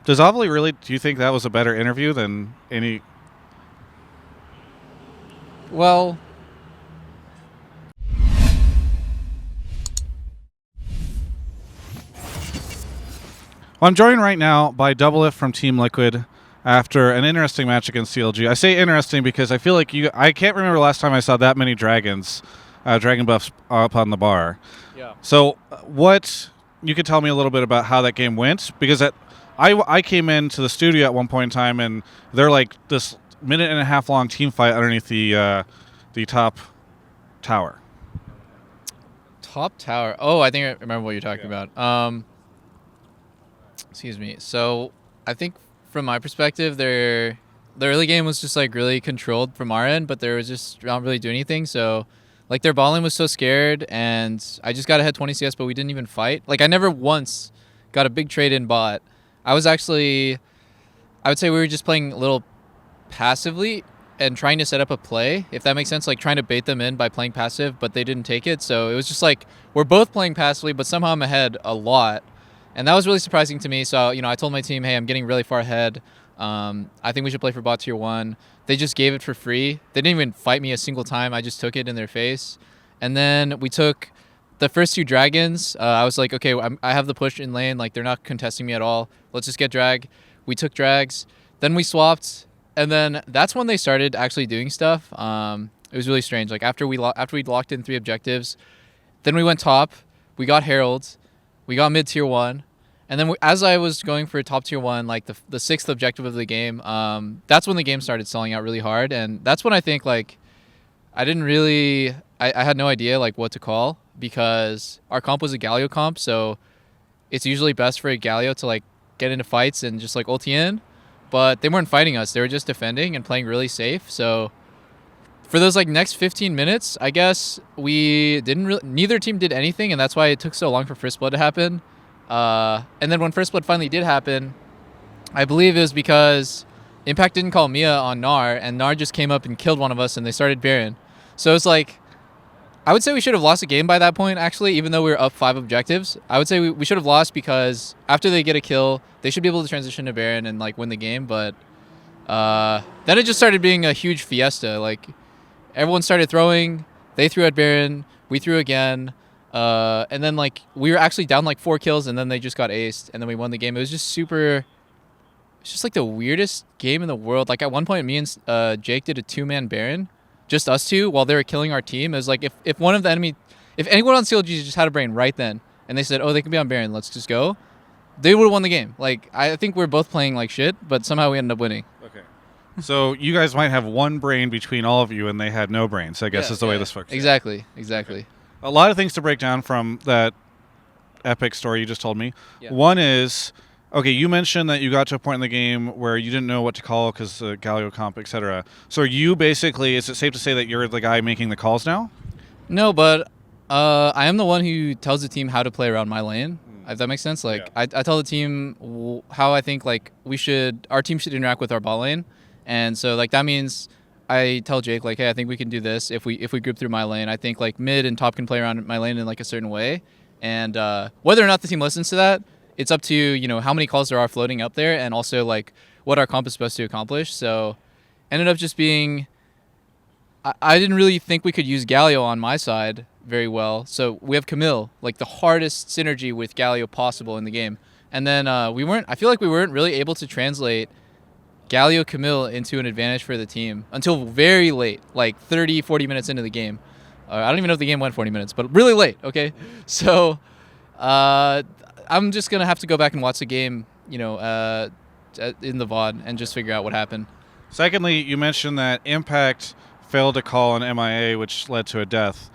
Does Ovely really? Do you think that was a better interview than any? Well, Well, I'm joined right now by Doublelift from Team Liquid after an interesting match against CLG. I say interesting because I feel like I can't remember the last time I saw that many dragons, dragon buffs up on the bar. yeah. So, what you could tell me a little bit about how that game went? Because I came into the studio at one point in time, and they're like this minute and a half long team fight underneath the top tower. Top tower. Oh, I think I remember what you're talking about. Excuse me. So I think from my perspective, the early game was just like really controlled from our end, but there was just not really doing anything. So like their balling was so scared, and I just got ahead 20 CS, but we didn't even fight. Like I never once got a big trade in bot. I would say we were just playing a little passively and trying to set up a play, if that makes sense, like trying to bait them in by playing passive, but they didn't take it. So it was just like we're both playing passively, but somehow I'm ahead a lot. And that was really surprising to me. So, I told my team, hey, I'm getting really far ahead. I think we should play for bot tier 1. They just gave it for free. They didn't even fight me a single time. I just took it in their face. And then we took the first 2 dragons. I was like, okay, I have the push in lane. Like, they're not contesting me at all. Let's just get drag. We took drags. Then we swapped. And then that's when they started actually doing stuff. It was really strange. Like, after we locked in 3 objectives, then we went top. We got Herald. We got mid tier 1. And then as I was going for top tier 1, like the 6th objective of the game, that's when the game started selling out really hard. And that's when I think like I had no idea like what to call, because our comp was a Galio comp. So it's usually best for a Galio to like get into fights and just like ulti in. But they weren't fighting us. They were just defending and playing really safe. So for those like next 15 minutes, I guess neither team did anything. And that's why it took so long for First Blood to happen. And then when First Blood finally did happen, I believe it was because Impact didn't call Mia on Gnar, and Gnar just came up and killed one of us, and they started Baron. So it's like, I would say we should have lost the game by that point, actually, even though we were up 5 objectives. I would say we should have lost, because after they get a kill, they should be able to transition to Baron and like win the game. But then it just started being a huge fiesta. Like, everyone started throwing. They threw at Baron. We threw again. And then like we were actually down like 4 kills, and then they just got aced, and then we won the game. It was just it's just like the weirdest game in the world. Like at one point, me and Jake did a 2-man Baron, just us 2, while they were killing our team. It was like if anyone on CLG just had a brain right then, and they said, oh, they can be on Baron, let's just go, they would have won the game. Like I think we're both playing like shit, but somehow we ended up winning. Okay. So you guys might have one brain between all of you, and they had no brains, I guess is the way this works. Exactly. Okay. A lot of things to break down from that epic story you just told me. Yeah. One is, okay, you mentioned that you got to a point in the game where you didn't know what to call because Galio comp, etc. So are you basically, is it safe to say that you're the guy making the calls now? No, but I am the one who tells the team how to play around my lane. If that makes sense. Like I tell the team how I think like our team should interact with our bot lane. And so like that means I tell Jake like, hey, I think we can do this if we group through my lane. I think like mid and top can play around my lane in like a certain way. And whether or not the team listens to that, it's up to, how many calls there are floating up there, and also like what our comp is supposed to accomplish. So ended up just being, I didn't really think we could use Galio on my side very well. So we have Camille, like the hardest synergy with Galio possible in the game. And then I feel like we weren't really able to translate Galio Camille into an advantage for the team until very late, like 30, 40 minutes into the game. I don't even know if the game went 40 minutes, but really late, okay? So I'm just going to have to go back and watch the game, in the VOD and just figure out what happened. Secondly, you mentioned that Impact failed to call an MIA, which led to a death.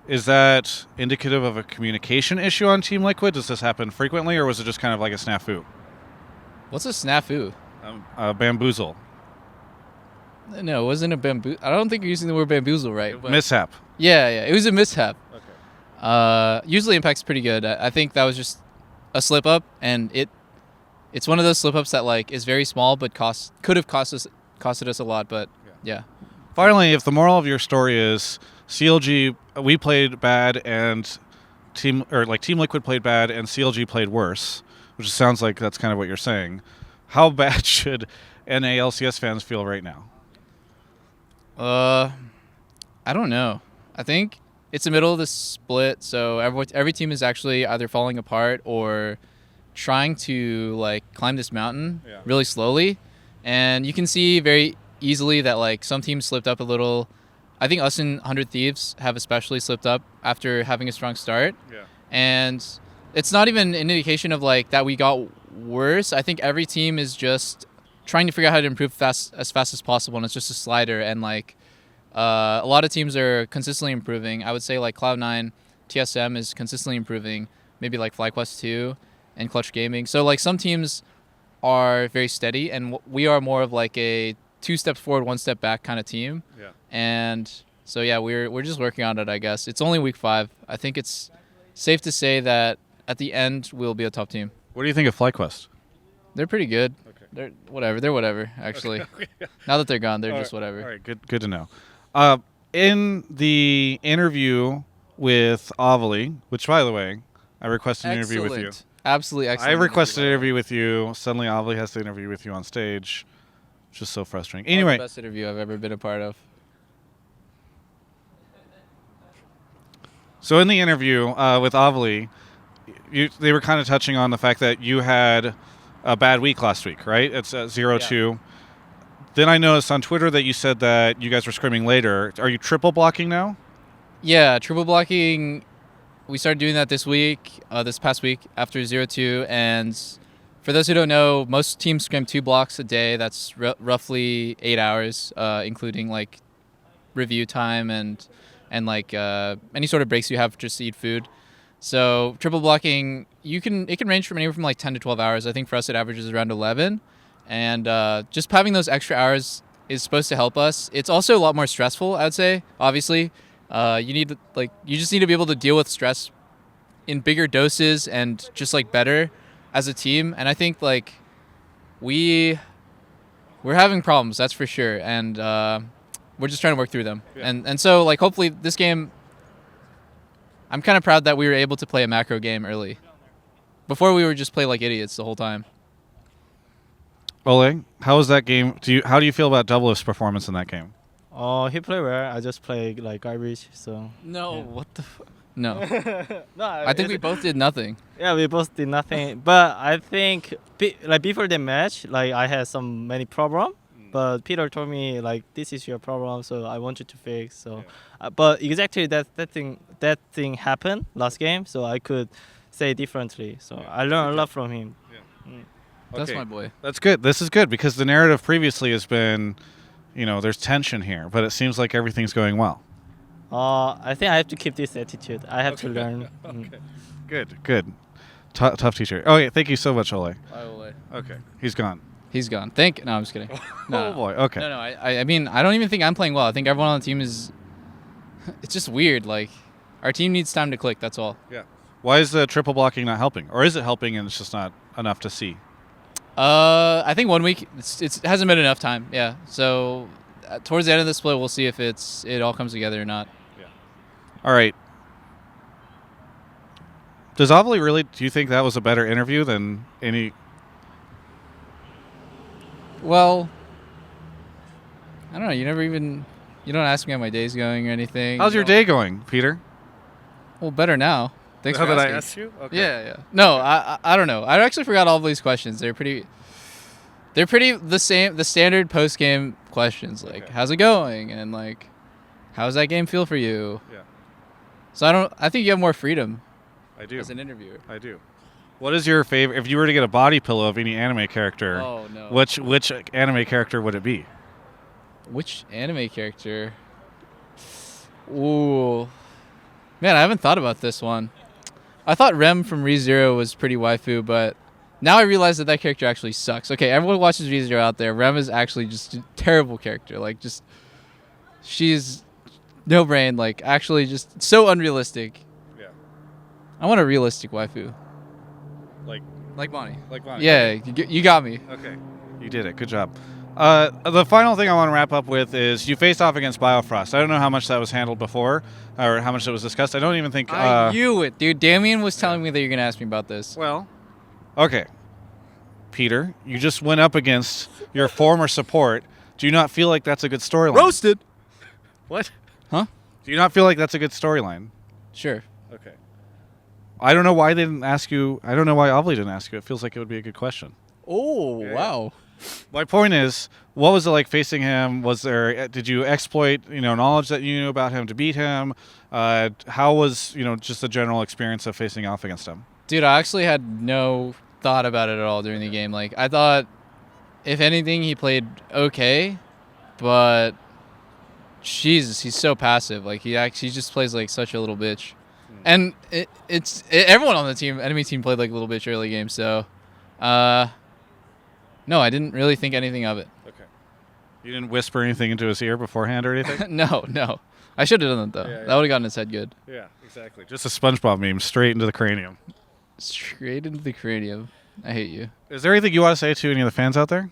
Is that indicative of a communication issue on Team Liquid? Does this happen frequently, or was it just kind of like a snafu? What's a snafu? Bamboozle. No, it wasn't a bamboozle. I don't think you're using the word bamboozle right. But mishap. Yeah, it was a mishap. Okay. Usually Impact's pretty good. I think that was just a slip up, and it's one of those slip ups that like is very small but could have costed us a lot. But yeah. Finally, if the moral of your story is CLG, we played bad, and Team Liquid played bad, and CLG played worse, which sounds like that's kind of what you're saying. how bad should NALCS fans feel right now? I don't know. I think it's the middle of the split, so every team is actually either falling apart or trying to like climb this mountain really slowly, and you can see very easily that like some teams slipped up a little. I think us and 100 Thieves have especially slipped up after having a strong start. Yeah. And it's not even an indication of like that we got worse. I think every team is just trying to figure out how to improve as fast as possible, and it's just a slider. And like a lot of teams are consistently improving. I would say like Cloud9, TSM is consistently improving. Maybe like FlyQuest 2 and Clutch Gaming. So like some teams are very steady, and we are more of like a 2 steps forward, 1 step back kind of team. Yeah. And so yeah, we're just working on it, I guess. It's only week 5. I think it's safe to say that at the end we'll be a top team. What do you think of FlyQuest? They're pretty good. Okay. They're whatever actually. Okay. Now that they're gone, they're All just right. whatever. All right, good to know. In the interview with Ovely, which by the way, I requested an interview with you. Absolutely I excellent. requested an interview with you. Suddenly Ovely has to interview with you on stage. It's just so frustrating. Anyway, Anyway, the best interview I've ever been a part of. so in the interview with Ovely, they were kind of touching on the fact that you had a bad week last week, right? It's 0-2. Then I noticed on Twitter that you said that you guys were scrimming later. Are you triple blocking now? Yeah, triple blocking. We started doing that this week, this past week after 0-2. And for those who don't know, most teams scrim 2 blocks a day. That's roughly 8 hours, including like review time and like any sort of breaks you have just to eat food. So triple blocking, it can range from anywhere from like 10 to 12 hours. I think for us it averages around 11. And just having those extra hours is supposed to help us. It's also a lot more stressful, I would say. Obviously, you just need to be able to deal with stress in bigger doses and just like better as a team. And I think like we're having problems, that's for sure. And we're just trying to work through them. Yeah. And so like hopefully this game, I'm kind of proud that we were able to play a macro game early. Before we were just play like idiots the whole time. Ole, how was that game? How do you feel about Doublelift's performance in that game? He played well. I just played like garbage. So no, yeah. What the? No, no. I think we both did nothing. Yeah, we both did nothing. But I think like before the match, like I had many problem. But Peter told me like this is your problem, so I want you to fix. So, but exactly that thing happened last game, so I could say differently. So I learned a lot from him. Yeah. That's my boy. That's good. This is good because the narrative previously has been, there's tension here, but it seems like everything's going well. I think I have to keep this attitude. I have to learn. Okay. Good. Tough teacher. Okay, thank you so much, Ole. Bye, Ole. Okay, he's gone. He's gone. No, I'm just kidding. No. Oh boy. Okay. No. I mean, I don't even think I'm playing well. I think everyone on the team is. It's just weird. Like, our team needs time to click. That's all. Yeah. Why is the triple blocking not helping, or is it helping and it's just not enough to see? I think 1 week it hasn't been enough time. Yeah. So towards the end of the split, we'll see if it all comes together or not. Yeah. All right. Does Ovely really? Do you think that was a better interview than any? Well, I don't know. You don't ask me how my day's going or anything. How's your day going, Peter? Well, better now. Thanks for that asking. I asked you? Okay. Yeah. No, I don't know. I actually forgot all of these questions. They're pretty the same, the standard post game questions like how's it going and like how's that game feel for you? Yeah. So I think you have more freedom. I do. As an interviewer. I do. What is your favorite? If you were to get a body pillow of any anime character, oh no, which anime character would it be? Which anime character? Ooh, man, I haven't thought about this one. I thought Rem from ReZero was pretty waifu, but now I realize that character actually sucks. Okay, everyone watches ReZero out there. Rem is actually just a terrible character. Like, just she's no brain. Like, actually, just so unrealistic. Yeah. I want a realistic waifu. Like Bonnie. Like Bonnie. Yeah, you got me. Okay. You did it. Good job. The final thing I want to wrap up with is you faced off against Biofrost. I don't know how much that was handled before or how much it was discussed. I don't even think... I knew it, dude. Damien was telling me that you're going to ask me about this. Well, okay. Peter. You just went up against your former support. Do you not feel like that's a good storyline? Roasted. What? Huh? Do you not feel like that's a good storyline? Sure. Okay. I don't know why they didn't ask you. I don't know why Ovely didn't ask you. It feels like it would be a good question. Oh, Yeah. wow. My point is, what was it like facing him? Did you exploit, knowledge that you knew about him to beat him? How was, just the general experience of facing off against him? Dude, I actually had no thought about it at all during the game. Like, I thought, if anything, he played okay, but Jesus, he's so passive. Like, he just plays like such a little bitch. And everyone on the enemy team played like a little bitch early game, so no, I didn't really think anything of it. Okay. You didn't whisper anything into his ear beforehand or anything? No. I should have done that, though. Yeah. That would have gotten his head good. Yeah, exactly. Just a SpongeBob meme straight into the cranium. Straight into the cranium. I hate you. Is there anything you want to say to any of the fans out there?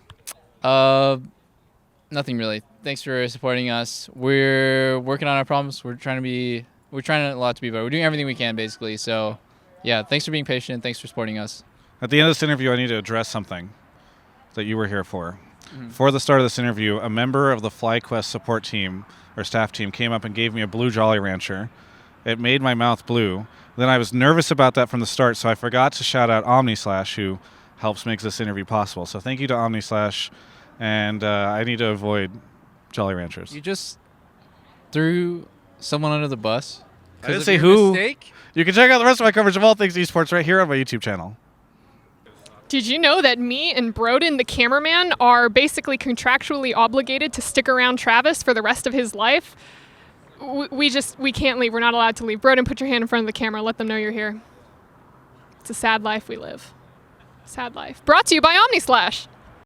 Nothing really. Thanks for supporting us. We're working on our problems. We're trying a lot to be better. We're doing everything we can, basically. So, yeah, thanks for being patient. Thanks for supporting us. At the end of this interview, I need to address something that you were here for. For the start of this interview, a member of the FlyQuest support team or staff team came up and gave me a blue Jolly Rancher. It made my mouth blue. Then I was nervous about that from the start, so I forgot to shout out OmniSlash, who helps make this interview possible. So thank you to OmniSlash, and I need to avoid Jolly Ranchers. You just threw someone under the bus. I didn't say who. Mistake? You can check out the rest of my coverage of all things esports right here on my YouTube channel. Did you know that me and Broden, the cameraman, are basically contractually obligated to stick around Travis for the rest of his life? We can't leave. We're not allowed to leave. Broden, put your hand in front of the camera. Let them know you're here. It's a sad life we live. Sad life. Brought to you by OmniSlash.